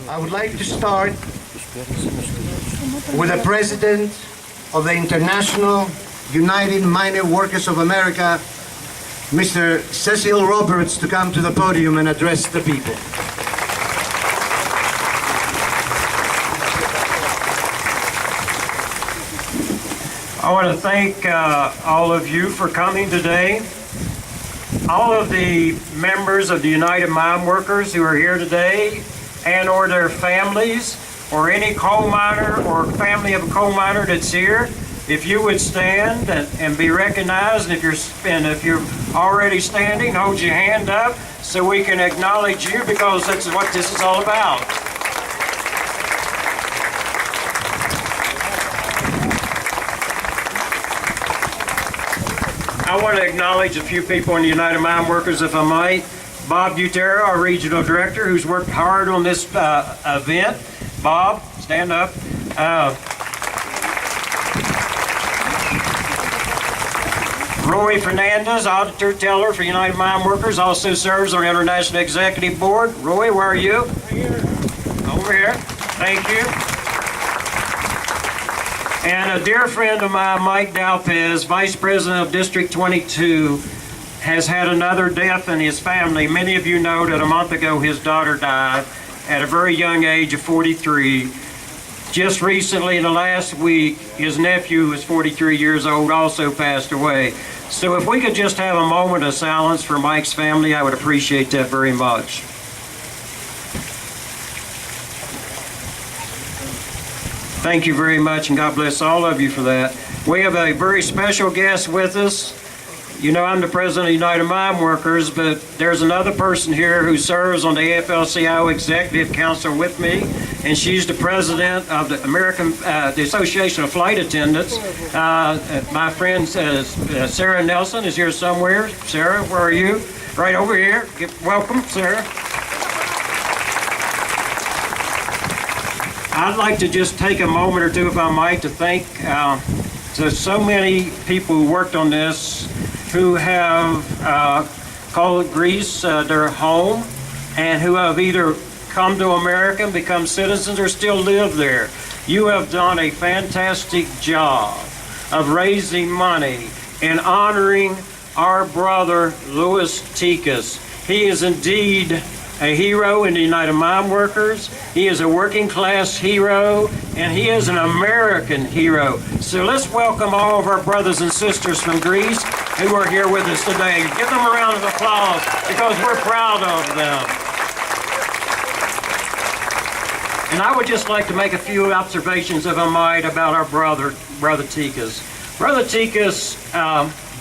I would like to start with the President of the International United Miner Workers of America, Mr. Cecil Roberts, to come to the podium and address the people. I want to thank all of you for coming today. All of the members of the United Mine Workers who are here today, and or their families, or any coal miner or family of a coal miner that's here, if you would stand and be recognized, and if you're already standing, hold your hand up so we can acknowledge you, because that's what this is all about. I want to acknowledge a few people in the United Mine Workers, if I might. Bob Butero, our regional director, who's worked hard on this event. Bob, stand up. Roy Fernandez, auditor teller for United Mine Workers, also serves on the International Executive Board. Roy, where are you? Right here. Over here. Thank you. And a dear friend of mine, Mike Dalpez, Vice President of District 22, has had another death in his family. Many of you know that a month ago his daughter died at a very young age of 43. Just recently, in the last week, his nephew, who is 43 years old, also passed away. So if we could just have a moment of silence for Mike's family, I would appreciate that very much. Thank you very much, and God bless all of you for that. We have a very special guest with us. You know, I'm the president of United Mine Workers, but there's another person here who serves on the AFL-CIO Executive Council with me, and she's the president of the the Association of Flight Attendants. My friend Sarah Nelson is here somewhere. Sarah, where are you? Right over here. Welcome, Sarah. I'd like to just take a moment or two, if I might, to thank so many people who worked on this, who have called Greece their home, and who have either come to America and become citizens or still live there. You have done a fantastic job of raising money and honoring our brother, Louis Tikas. He is indeed a hero in the United Mine Workers. He is a working class hero, and he is an American hero. So let's welcome all of our brothers and sisters from Greece who are here with us today. Give them a round of applause, because we're proud of them. And I would just like to make a few observations, if I might, about our brother Tikas. Brother Tikas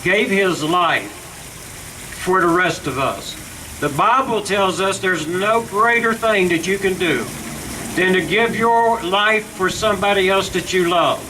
gave his life for the rest of us. The Bible tells us there's no greater thing that you can do than to give your life for somebody else that you love.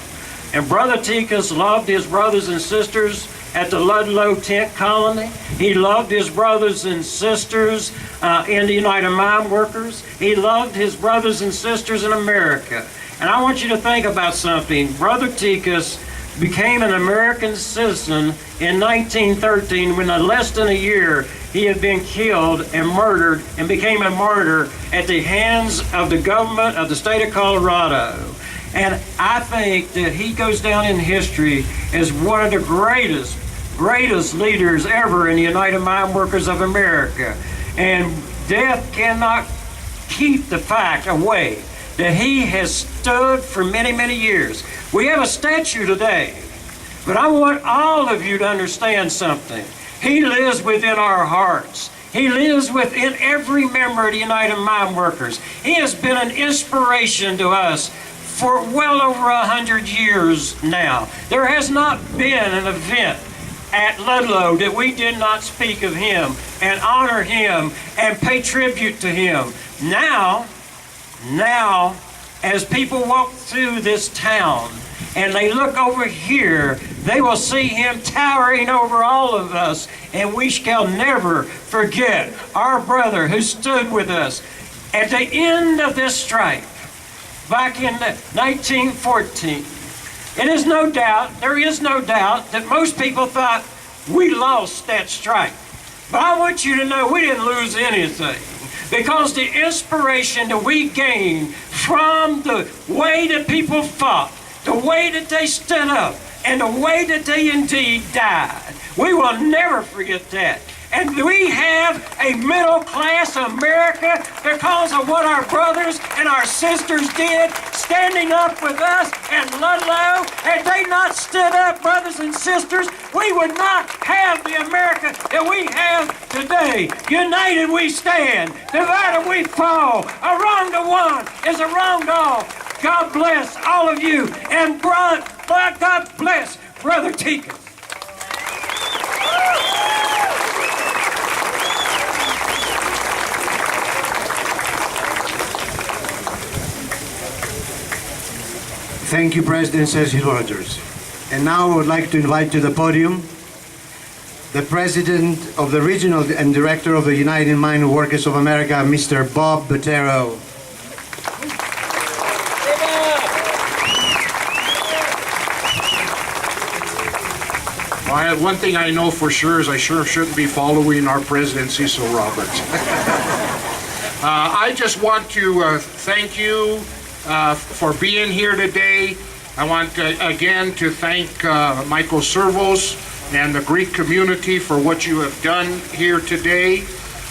And Brother Tikas loved his brothers and sisters at the Ludlow tent colony. He loved his brothers and sisters in the United Mine Workers. He loved his brothers and sisters in America. And I want you to think about something. Brother Tikas became an American citizen in 1913, when in less than a year he had been killed and murdered and became a martyr at the hands of the government of the state of Colorado. And I think that he goes down in history as one of the greatest leaders ever in the United Mine Workers of America. And death cannot keep the fact away that he has stood for many, many years. We have a statue today, but I want all of you to understand something. He lives within our hearts. He lives within every member of the United Mine Workers. He has been an inspiration to us for well over 100 years now. There has not been an event at Ludlow that we did not speak of him and honor him and pay tribute to him. Now, as people walk through this town and they look over here, they will see him towering over all of us, and we shall never forget our brother who stood with us at the end of this strife back in 1914. There is no doubt that most people thought we lost that strife. But I want you to know we didn't lose anything, because the inspiration that we gain from the way that people fought, the way that they stood up, and the way that they indeed died, we will never forget that. And we have a middle-class America because of what our brothers and our sisters did, standing up with us and Ludlow. Had they not stood up, brothers and sisters, we would not have the America that we have today. United we stand, divided we fall. A wrong to one is a wrong to all. God bless all of you, and God bless Brother Tikas. Thank you, President Cecil Rogers. And now I would like to invite to the podium the President of the Regional and Director of the United Mine Workers of America, Mr. Bob Butero. Well, one thing I know for sure is I sure shouldn't be following our President Cecil Roberts. I just want to thank you for being here today. I want again to thank Michael Servos and the Greek community for what you have done here today.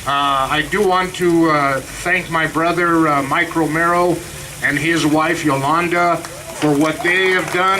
I do want to thank my brother Mike Romero and his wife Yolanda for what they have done.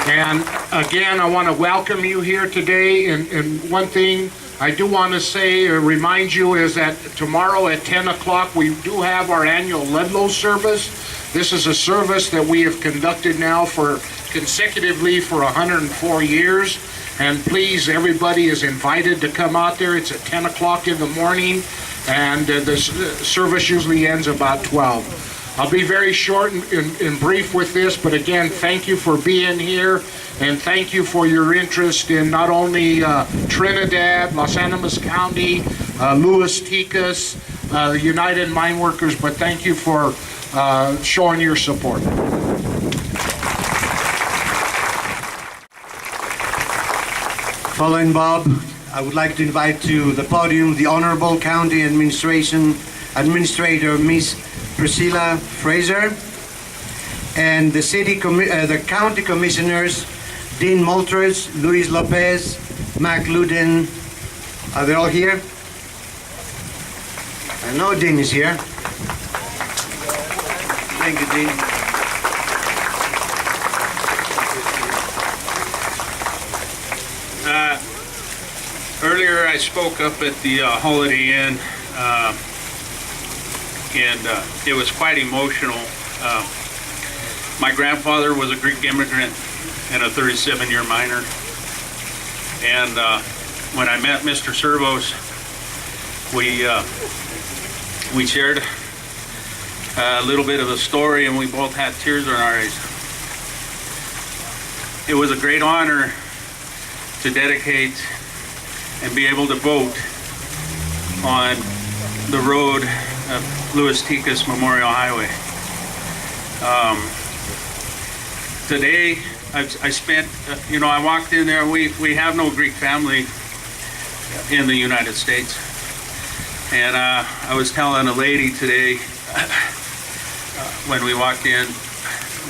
And again, I want to welcome you here today. And one thing I do want to say or remind you is that tomorrow at 10 o'clock we do have our annual Ludlow service. This is a service that we have conducted now for consecutively for 104 years. And please, everybody is invited to come out there. It's at 10 o'clock in the morning, and the service usually ends about 12. I'll be very short and brief with this, but again, thank you for being here, and thank you for your interest in not only Trinidad, Los Animas County, Louis Tikas, the United Mine Workers, but thank you for showing your support. Following Bob, I would like to invite to the podium the Honorable County Administrator, Miss Priscilla Fraser, and the County Commissioners, Dean Moltrer, Luis Lopez, Mack Louden. Are they all here? I know Dean is here. Thank you, Dean. Earlier I spoke up at the Holiday Inn, and it was quite emotional. My grandfather was a Greek immigrant and a 37-year miner. And when I met Mr. Servos, we shared a little bit of a story, and we both had tears in our eyes. It was a great honor to dedicate and be able to vote on the road of Louis Tikas Memorial Highway. Today, I spent, I walked in there. We have no Greek family in the United States. And I was telling a lady today, when we walked in,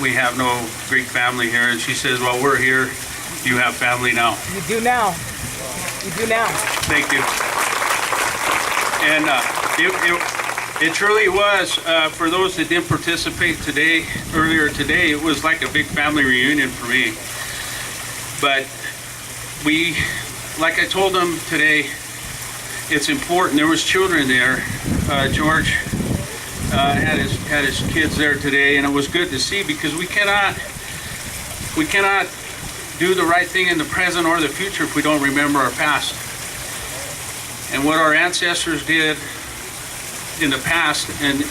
we have no Greek family here. And she says, well, we're here. You have family now. You do now. You do now. Thank you. And it truly was, for those that didn't participate earlier today, it was like a big family reunion for me. But like I told them today, it's important. There was children there. George had his kids there today, and it was good to see, because we cannot do the right thing in the present or the future if we don't remember our past. And what our ancestors did in the past, and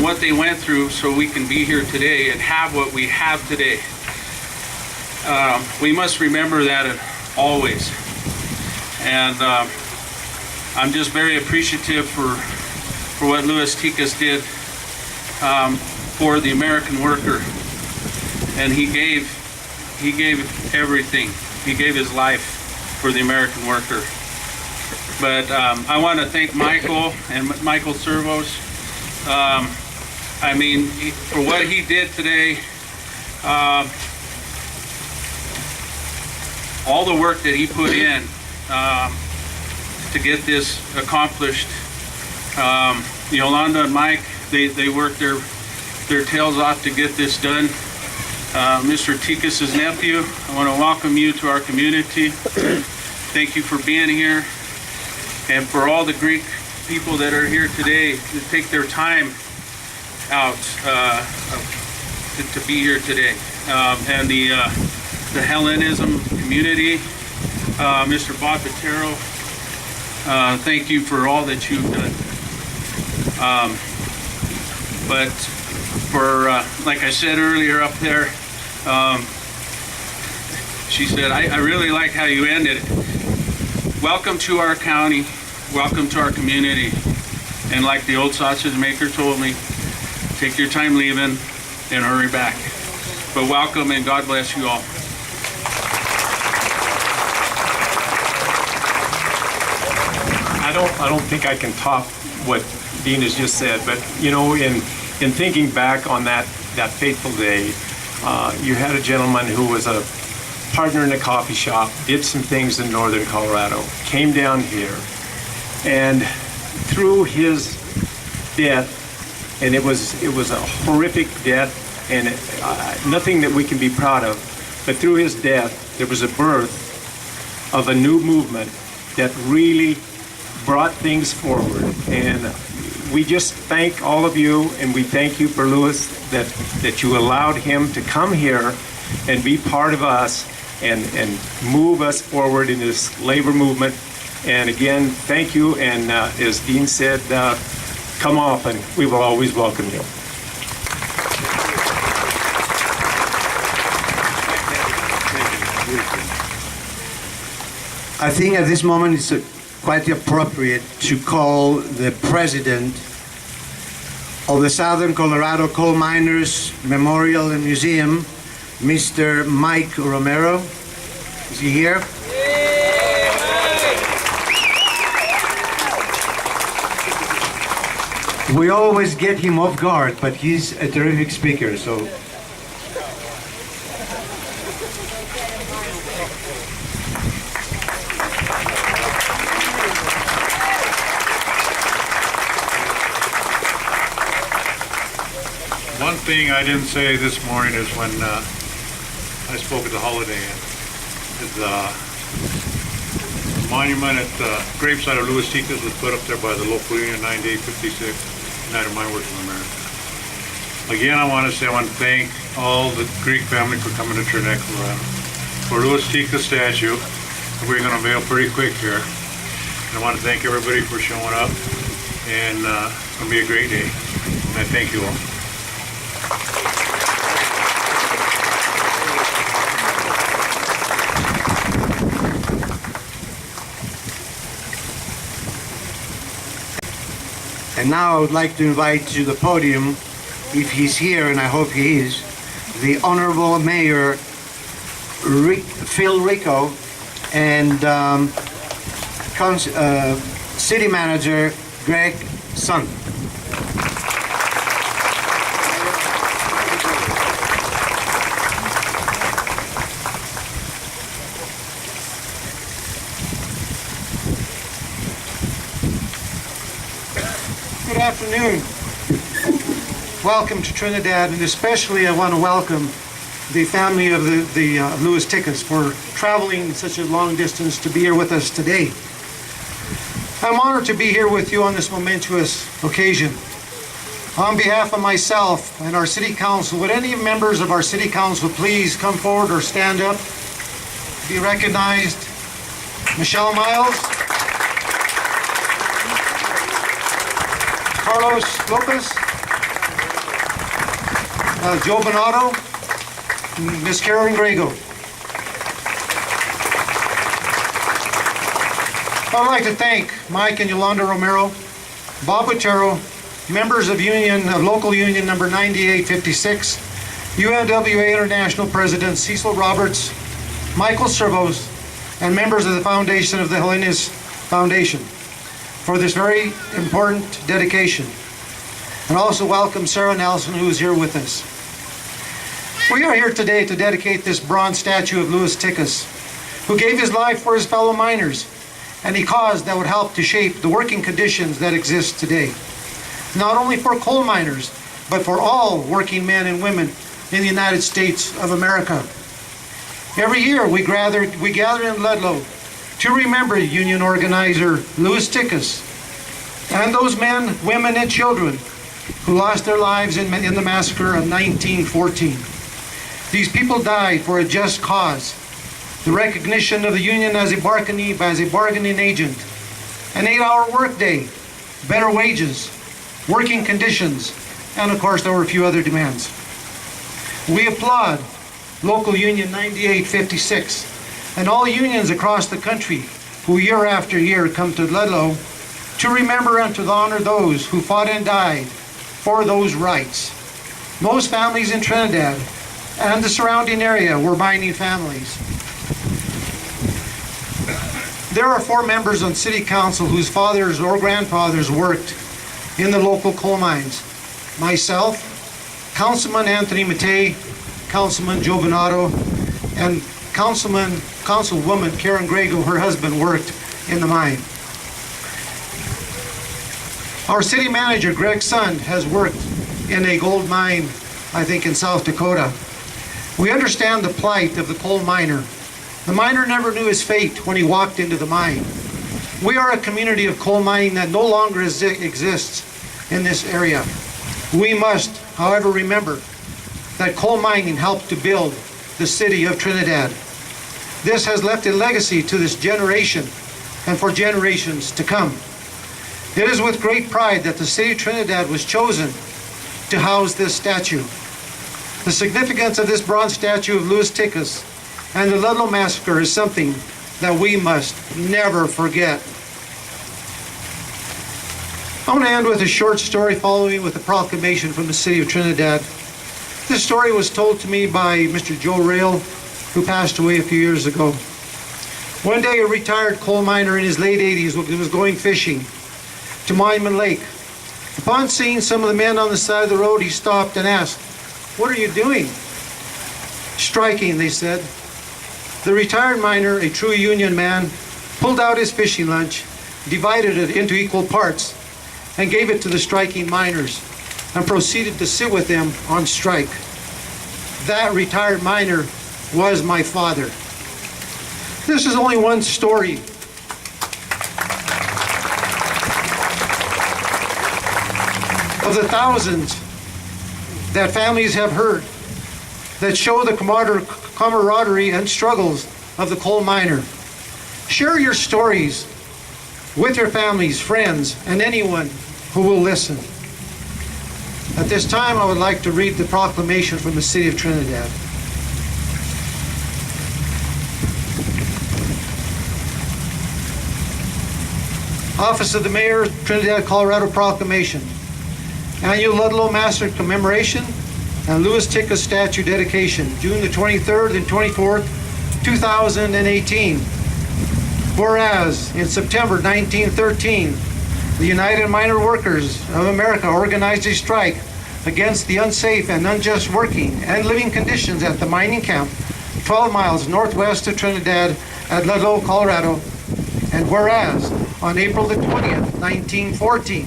what they went through so we can be here today and have what we have today. We must remember that always. And I'm just very appreciative for what Louis Tikas did for the American worker. And he gave everything. He gave his life. for the American worker. But I want to thank Michael and Michael Servos. I mean, for what he did today, all the work that he put in to get this accomplished. Yolanda and Mike, they worked their tails off to get this done. Mr. Tikas' nephew, I want to welcome you to our community. Thank you for being here. And for all the Greek people that are here today to take their time out to be here today. And the Hellenism community, Mr. Bob Butero, thank you for all that you've done. But for, like I said earlier up there, she said, I really like how you ended it. Welcome to our county, welcome to our community. And like the old sausage maker told me, take your time leaving and hurry back. But welcome and God bless you all. I don't think I can top what Dean has just said, but you know, in thinking back on that fateful day, you had a gentleman who was a partner in a coffee shop, did some things in northern Colorado, came down here, and through his death, and it was a horrific death, and nothing that we can be proud of, but through his death, there was a birth of a new movement that really brought things forward. And we just thank all of you, and we thank you for Louis that you allowed him to come here and be part of us and move us forward in this labor movement. And again, thank you, and as Dean said, come often. We will always welcome you. I think at this moment it's quite appropriate to call the president of the Southern Colorado Coal Miners Memorial and Museum, Mr. Mike Romero. Is he here? We always get him off guard, but he's a terrific speaker, so. One thing I didn't say this morning is when I spoke at the holiday Inn, is the monument at the gravesite of Louis Tikas was put up there by the local union 9856, United Mine Workers of America. Again, I want to thank all the Greek family for coming to Trinidad, Colorado. For Louis Tikas statue, we're going to unveil pretty quick here. And I want to thank everybody for showing up, and it's going to be a great day. And I thank you all. And now I would like to invite to the podium, if he's here, and I hope he is, the Honorable Mayor Phil Rico and City Manager Greg Sun. Good afternoon. Welcome to Trinidad, and especially I want to welcome the family of the Louis Tikas for traveling such a long distance to be here with us today. I'm honored to be here with you on this momentous occasion. On behalf of myself and our City Council, would any members of our City Council please come forward or stand up, be recognized? Michelle Miles, Carlos Lopez, Joe Bonato, Ms. Carolyn Grego. I'd like to thank Mike and Yolanda Romero, Bob Butero, members of local union number 9856, UNWA International President Cecil Roberts, Michael Servos, and members of the foundation of the Hellenis Foundation for this very important dedication. And also welcome Sarah Nelson, who is here with us. We are here today to dedicate this bronze statue of Louis Tikas, who gave his life for his fellow miners and a cause that would help to shape the working conditions that exist today. Not only for coal miners, but for all working men and women in the United States of America. Every year we gather in Ludlow to remember union organizer Louis Tikas and those men, women, and children who lost their lives in the massacre of 1914. These people died for a just cause, the recognition of the union as a bargaining agent, an 8-hour workday, better wages, working conditions, and of course there were a few other demands. We applaud Local Union 9856 and all unions across the country who year after year come to Ludlow to remember and to honor those who fought and died for those rights. Most families in Trinidad and the surrounding area were mining families. There are 4 members on City Council whose fathers or grandfathers worked in the local coal mines. Myself, Councilman Anthony Matei, Councilman Joe Bonato, and Councilwoman Karen Grego, her husband, worked in the mine. Our city manager, Greg Sund, has worked in a gold mine, I think in South Dakota. We understand the plight of the coal miner. The miner never knew his fate when he walked into the mine. We are a community of coal mining that no longer exists in this area. We must, however, remember that coal mining helped to build the city of Trinidad. This has left a legacy to this generation and for generations to come. It is with great pride that the city of Trinidad was chosen to house this statue. The significance of this bronze statue of Louis Tikas and the Ludlow Massacre is something that we must never forget. I want to end with a short story following with a proclamation from the city of Trinidad. This story was told to me by Mr. Joe Rail, who passed away a few years ago. One day a retired coal miner in his late 80s was going fishing to Monument Lake. Upon seeing some of the men on the side of the road, he stopped and asked, "What are you doing?" "Striking," they said. The retired miner, a true union man, pulled out his fishing lunch, divided it into equal parts, and gave it to the striking miners, and proceeded to sit with them on strike. That retired miner was my father. This is only one story of the thousands that families have heard that show the camaraderie and struggles of the coal miner. Share your stories with your families, friends, and anyone who will listen. At this time, I would like to read the proclamation from the City of Trinidad. Office of the Mayor, Trinidad, Colorado Proclamation. Annual Ludlow Massacre Commemoration and Louis Tikas Statue Dedication, June the 23rd and 24th, 2018. Whereas, in September 1913, the United Miner Workers of America organized a strike against the unsafe and unjust working and living conditions at the mining camp 12 miles northwest of Trinidad at Ludlow, Colorado. And whereas, on April the 20th, 1914,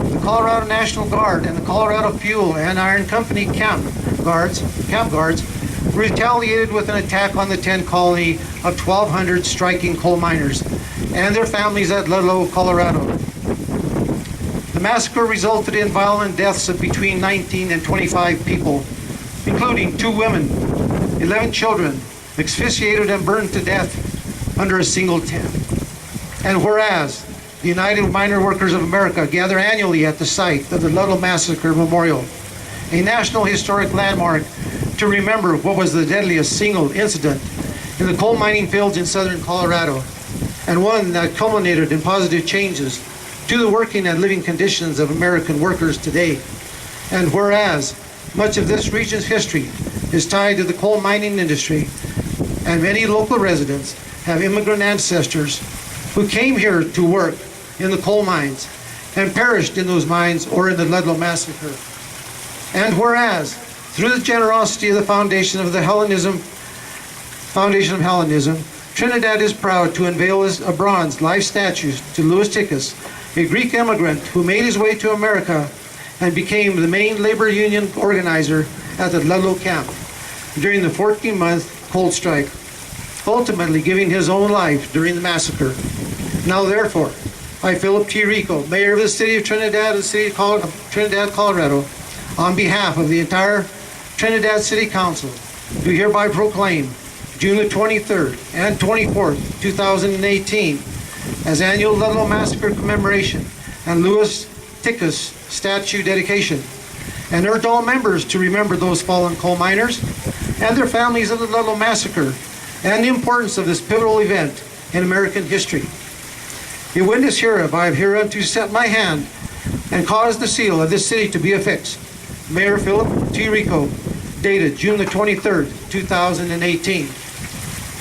the Colorado National Guard and the Colorado Fuel and Iron Company camp guards retaliated with an attack on the 10 colony of 1,200 striking coal miners and their families at Ludlow, Colorado. The massacre resulted in violent deaths of between 19 and 25 people, including 2 women, 11 children, asphyxiated and burned to death under a single tent. And whereas the United Miner Workers of America gather annually at the site of the Ludlow Massacre Memorial, a national historic landmark to remember what was the deadliest single incident in the coal mining fields in southern Colorado, and one that culminated in positive changes to the working and living conditions of American workers today. And whereas much of this region's history is tied to the coal mining industry, and many local residents have immigrant ancestors who came here to work in the coal mines and perished in those mines or in the Ludlow Massacre. And whereas, through the generosity of the Foundation of Hellenism, Trinidad is proud to unveil a bronze life statue to Louis Tikas, a Greek immigrant who made his way to America and became the main labor union organizer at the Ludlow camp during the 14-month cold strike, ultimately giving his own life during the massacre. Now therefore, I, Philip T. Rico, Mayor of the City of Trinidad and City of Trinidad, Colorado, on behalf of the entire Trinidad City Council, do hereby proclaim June the 23rd and 24th, 2018, as annual Ludlow Massacre commemoration and Louis Tikas statue dedication, and urge all members to remember those fallen coal miners and their families of the Ludlow Massacre and the importance of this pivotal event in American history. In witness hereof, I have hereunto set my hand and caused the seal of this city to be affixed. Mayor Philip T. Rico, dated June the 23rd, 2018.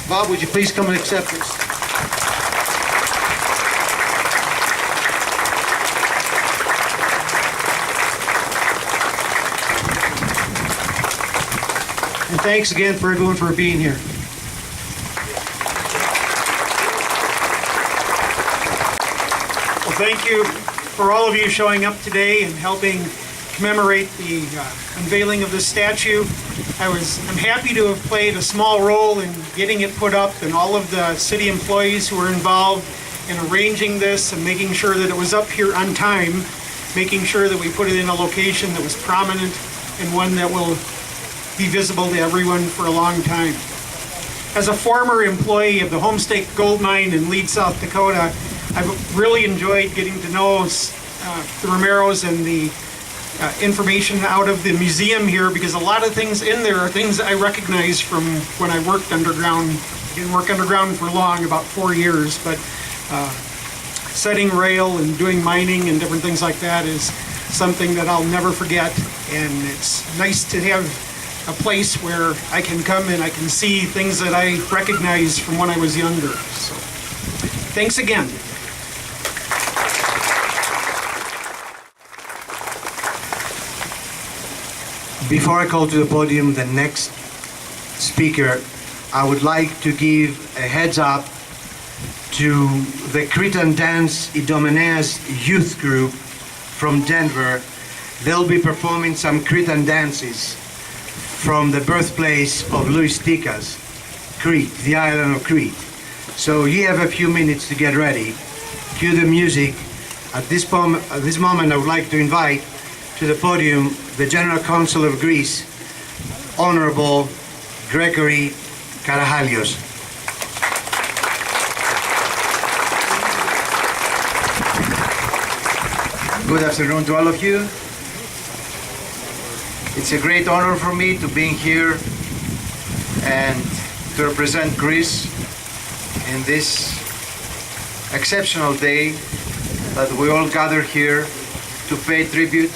Bob, would you please come and accept this? And thanks again for everyone for being here. Well, thank you for all of you showing up today and helping commemorate the unveiling of this statue. I'm happy to have played a small role in getting it put up, and all of the city employees who were involved in arranging this and making sure that it was up here on time, making sure that we put it in a location that was prominent and one that will be visible to everyone for a long time. As a former employee of the Homestake Gold Mine in Leeds, South Dakota, I've really enjoyed getting to know the Romeros and the information out of the museum here, because a lot of things in there are things that I recognize from when I worked underground. I didn't work underground for long, about 4 years, but setting rail and doing mining and different things like that is something that I'll never forget, and it's nice to have a place where I can come and I can see things that I recognize from when I was younger. So, thanks again. Before I call to the podium the next speaker, I would like to give a heads up to the Cretan Dance Idomeneas youth group from Denver. They'll be performing some Cretan dances from the birthplace of Louis Tikas, Crete, the island of Crete. So you have a few minutes to get ready. Cue the music. At this moment, I would like to invite to the podium the General Consul of Greece, Honorable Gregory Karahalios. Good afternoon to all of you. It's a great honor for me to be here and to represent Greece in this exceptional day that we all gather here to pay tribute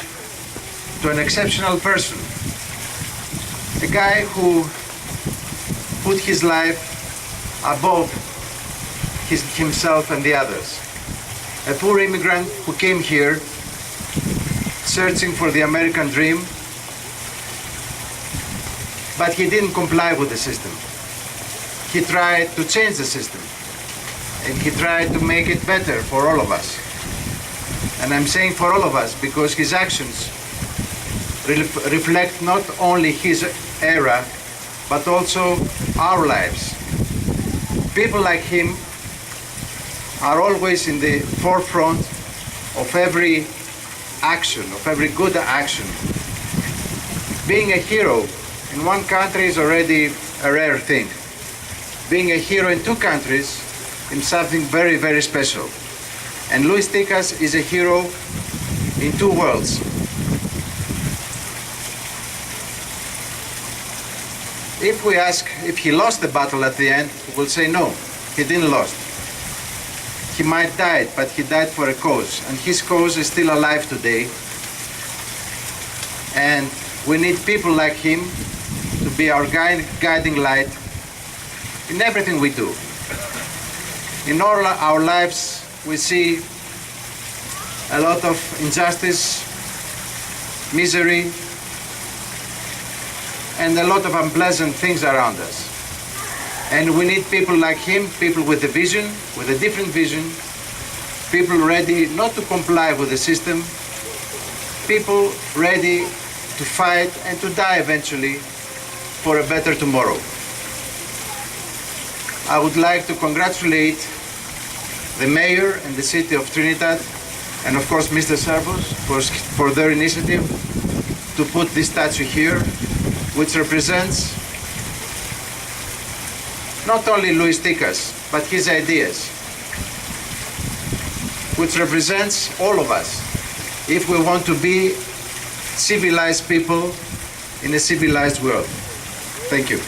to an exceptional person, a guy who put his life above himself and the others. A poor immigrant who came here searching for the American dream, but he didn't comply with the system. He tried to change the system, and he tried to make it better for all of us. And I'm saying for all of us because his actions reflect not only his era, but also our lives. People like him are always in the forefront of every action, of every good action. Being a hero in one country is already a rare thing. Being a hero in two countries is something very, very special. And Louis Tikas is a hero in two worlds. If we ask if he lost the battle at the end, we'll say no, he didn't lose. He might die, but he died for a cause, and his cause is still alive today. And we need people like him to be our guiding light in everything we do. In all our lives, we see a lot of injustice, misery, and a lot of unpleasant things around us. And we need people like him, people with a vision, with a different vision, people ready not to comply with the system, people ready to fight and to die eventually for a better tomorrow. I would like to congratulate the mayor and the city of Trinidad, and of course Mr. Servos for their initiative to put this statue here, which represents not only Louis Tikas, but his ideas, which represents all of us, if we want to be civilized people in a civilized world. Thank you.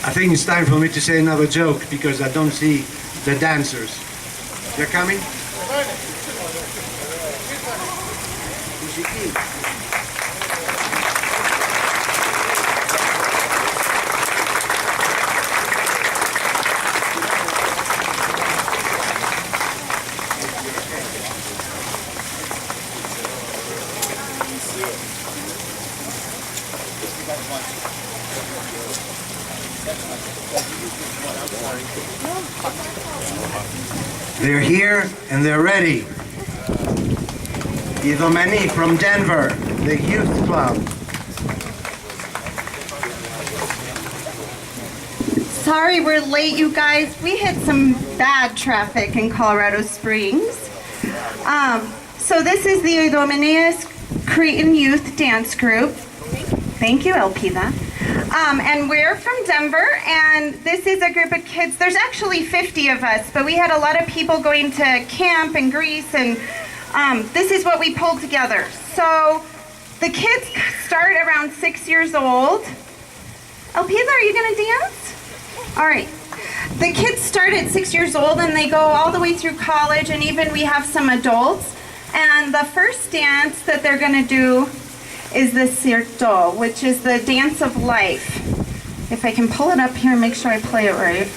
I think it's time for me to say another joke because I don't see the dancers. They're coming? They're here and they're ready. Idomeni from Denver, the youth club. Sorry we're late, you guys. We hit some bad traffic in Colorado Springs. So this is the Idomeni's Cretan Youth Dance Group. Thank you, Elpida. And we're from Denver, and this is a group of kids. There's actually 50 of us, but we had a lot of people going to camp in Greece, and this is what we pulled together. So the kids start around 6 years old. Elpida, are you gonna dance? All right. The kids start at 6 years old, and they go all the way through college, and even we have some adults. And the first dance that they're gonna do is the Sirto, which is the dance of life. If I can pull it up here and make sure I play it right.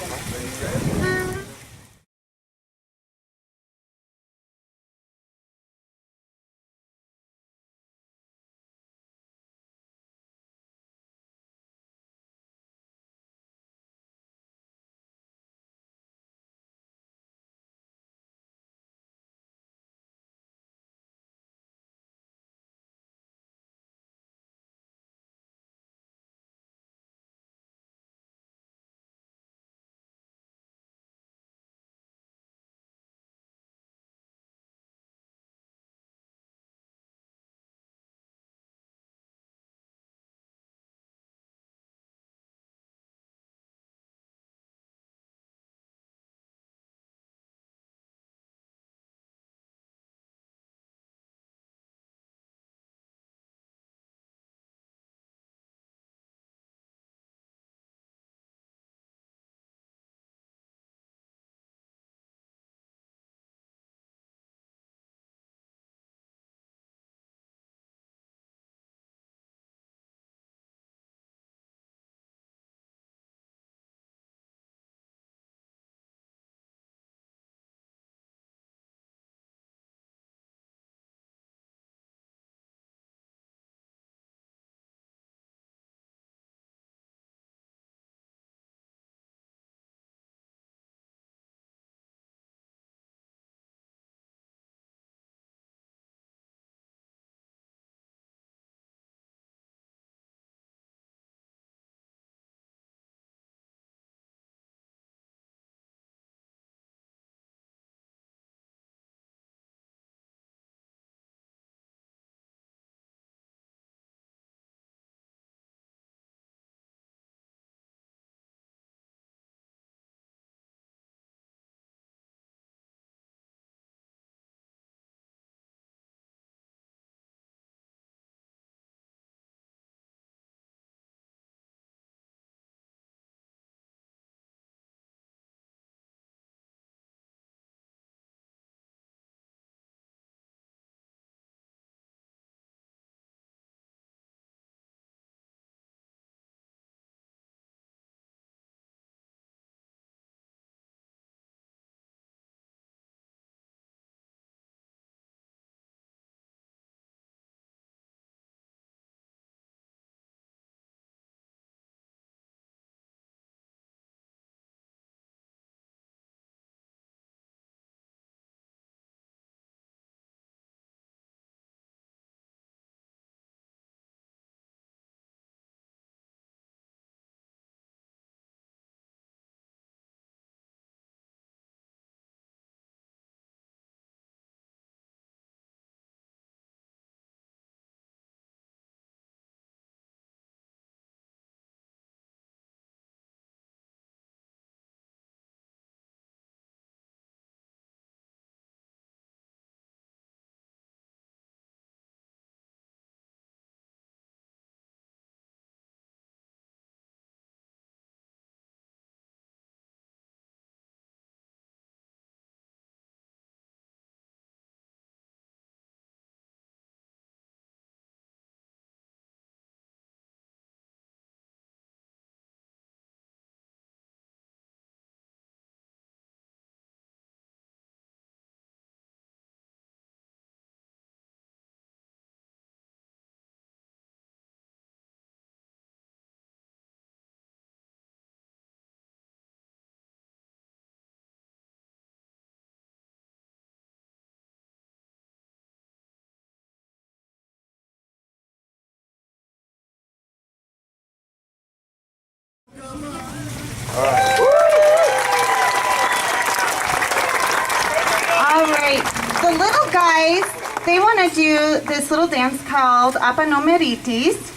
right, the little guys, they want to do this little dance called Apanomeritis,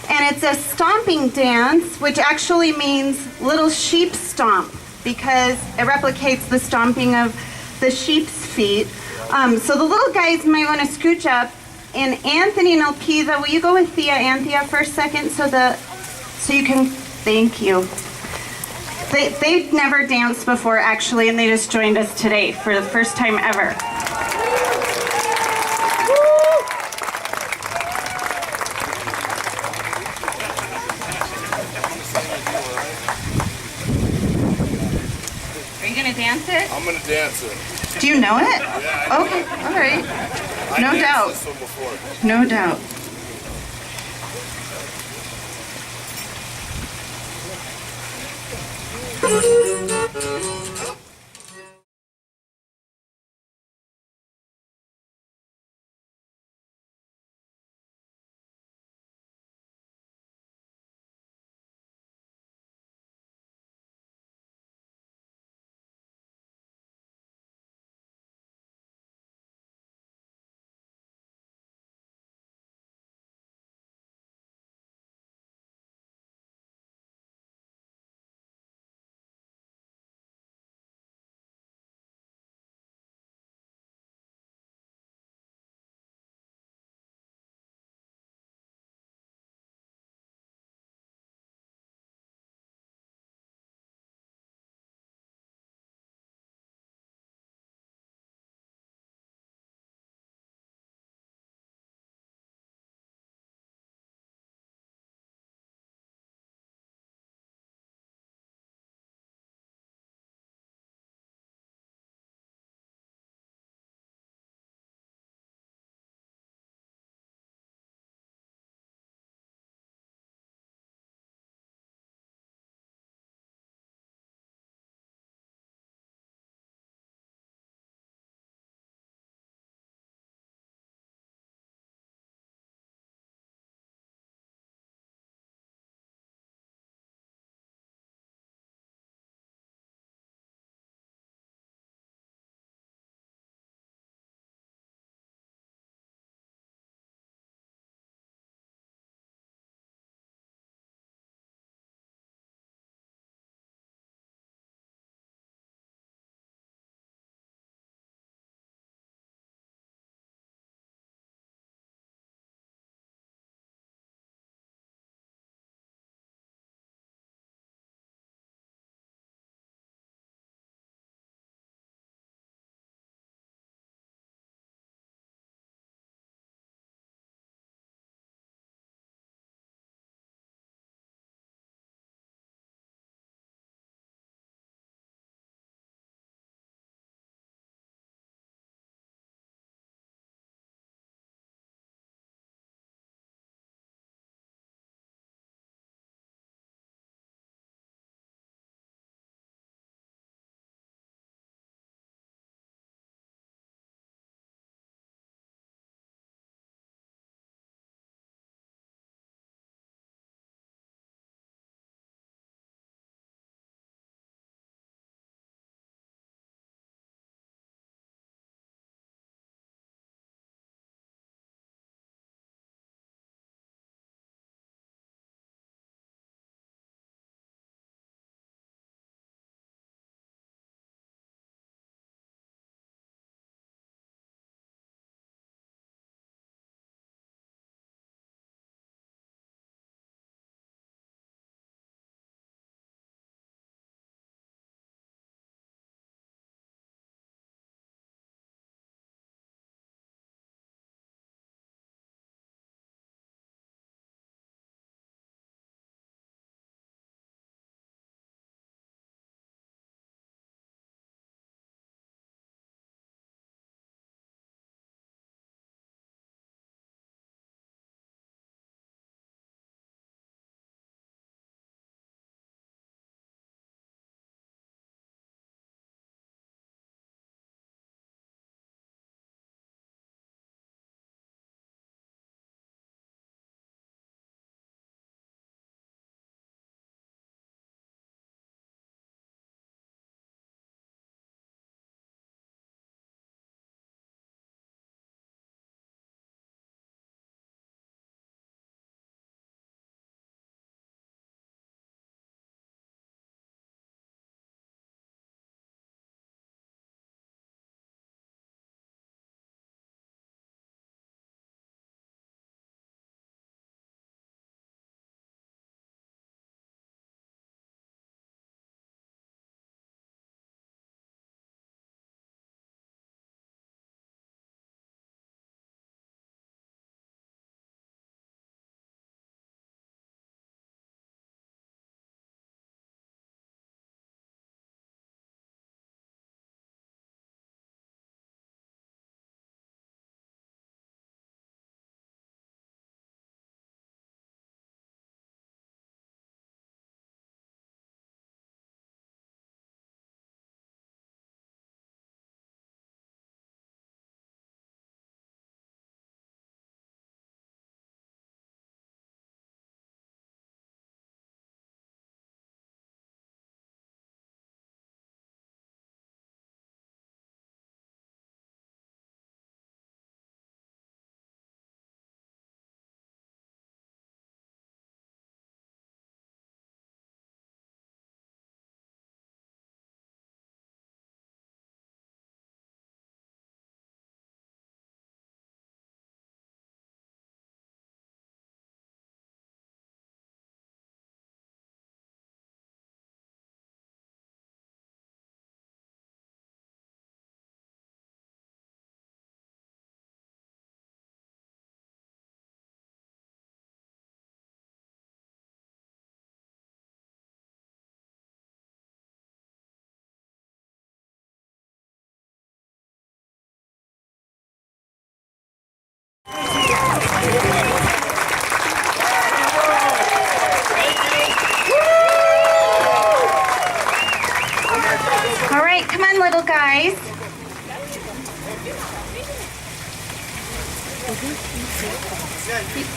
and it's a stomping dance, which actually means little sheep stomp, because it replicates the stomping of the sheep's feet. So the little guys might want to scooch up, and Anthony and Elpiza, will you go with Anthea for a second, so you can, thank you. They've never danced before, actually, and they just joined us today for the first time ever. Are you going to dance it? I'm going to dance it. Do you know it? Yeah, I know. Okay, all right. No danced doubt. this one before. No doubt.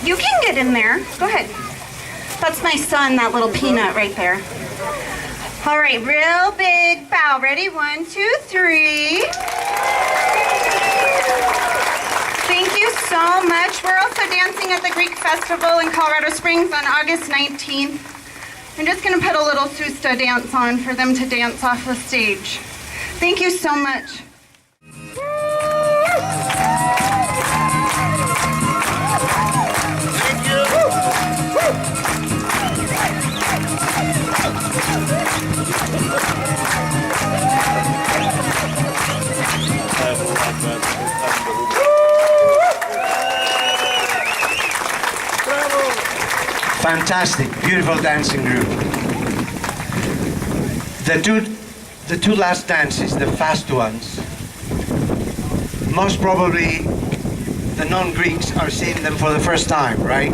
You can get in there. Go ahead. That's my son, that little peanut right there. All right, real big bow. Ready? 1, 2, 3. Thank you so much. We're also dancing at the Greek Festival in Colorado Springs on August 19th. I'm just going to put a little Susta dance on for them to dance off the stage. Thank you so much. Fantastic, beautiful dancing group. The two last dances, the fast ones, most probably the non-Greeks are seeing them for the first time, right?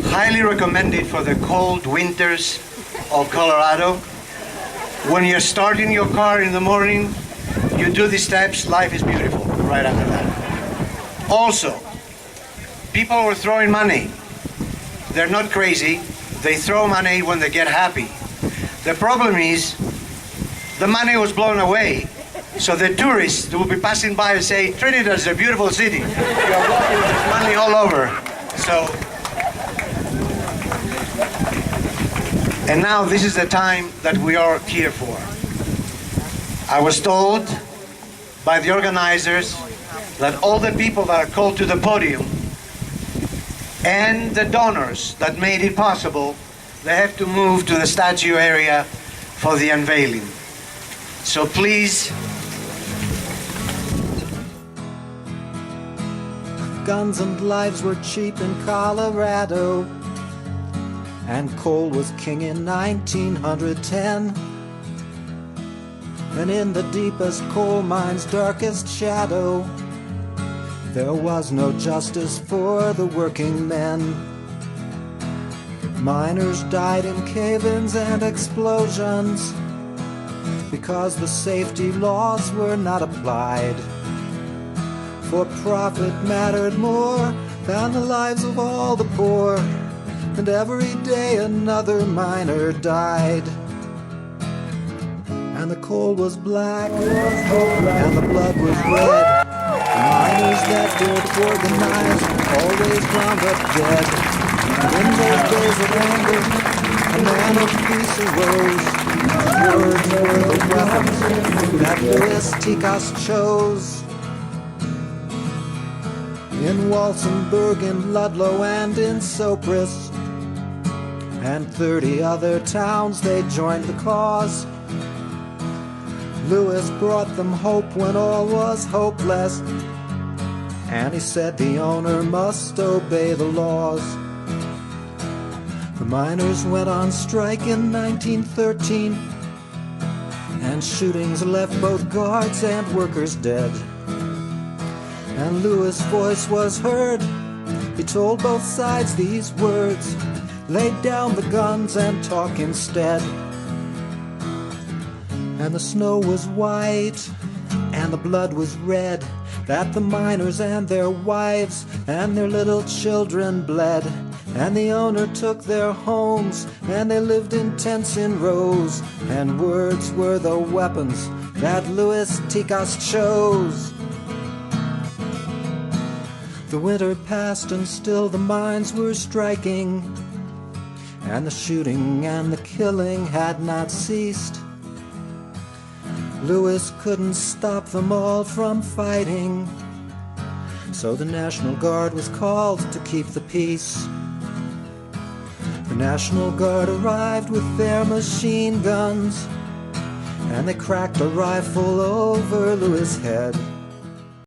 Highly recommended for the cold winters of Colorado. When you're starting your car in the morning, you do these steps, life is beautiful right after that. Also, people were throwing money. They're not crazy. They throw money when they get happy. The problem is, the money was blown away. So the tourists will be passing by and say, Trinidad is a beautiful city. You're walking with money all over. So, and now this is the time that we are here for. I was told by the organizers that all the people that are called to the podium and the donors that made it possible, they have to move to the statue area for the unveiling. So please. Guns and lives were cheap in Colorado, and coal was king in 1910. And in the deepest coal mine's darkest shadow, there was no justice for the working men. Miners died in cave-ins and explosions because the safety laws were not applied. For profit mattered more than the lives of all the poor, and every day another miner died. And the coal was black, and the blood was red. The miners that dared organize always wound up dead. And in those days of anger, a man of peace arose. His words were the weapons that Louis Tikas chose. In Walsenburg, in Ludlow, and in Sopris, and 30 other towns, they joined the cause. Louis brought them hope when all was hopeless, and he said the owner must obey the laws. The miners went on strike in 1913, and shootings left both guards and workers dead. And Louis' voice was heard. He told both sides these words: lay down the guns and talk instead. And the snow was white, and the blood was red, that the miners and their wives and their little children bled. And the owner took their homes, and they lived in tents in rows, and words were the weapons that Louis Tikas chose. The winter passed and still the mines were striking, and the shooting and the killing had not ceased. Louis couldn't stop them all from fighting, so the National Guard was called to keep the peace. The National Guard arrived with their machine guns, and they cracked a rifle over Louis' head.